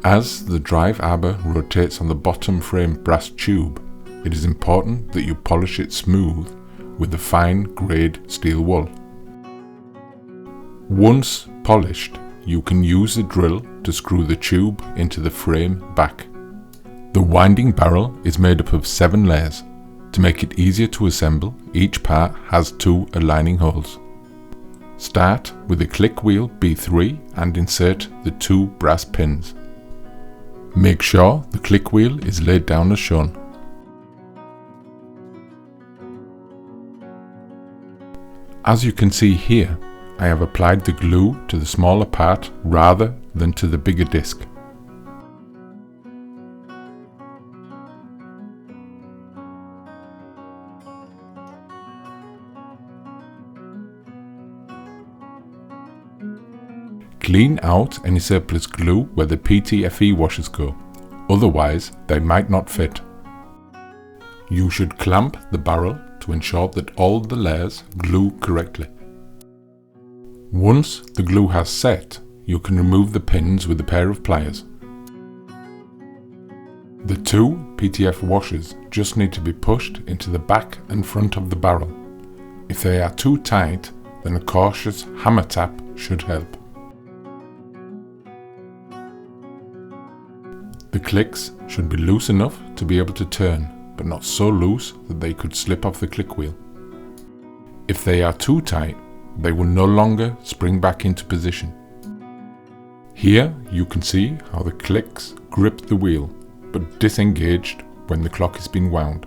As the drive arbor rotates on the bottom frame brass tube, it is important that you polish it smooth with the fine grade steel wool. Once polished, you can use the drill to screw the tube into the frame back. The winding barrel is made up of 7 layers. To make it easier to assemble, each part has 2 aligning holes. Start with the click wheel B3 and insert the 2 brass pins. Make sure the click wheel is laid down as shown. As you can see here, I have applied the glue to the smaller part rather than to the bigger disc. Clean out any surplus glue where the PTFE washers go, otherwise they might not fit. You should clamp the barrel to ensure that all the layers glue correctly. Once the glue has set, you can remove the pins with a pair of pliers. The 2 PTF washers just need to be pushed into the back and front of the barrel. If they are too tight, then a cautious hammer tap should help. The clicks should be loose enough to be able to turn, but not so loose that they could slip off the click wheel. If they are too tight, they will no longer spring back into position. Here you can see how the clicks grip the wheel, but disengaged when the clock has been wound.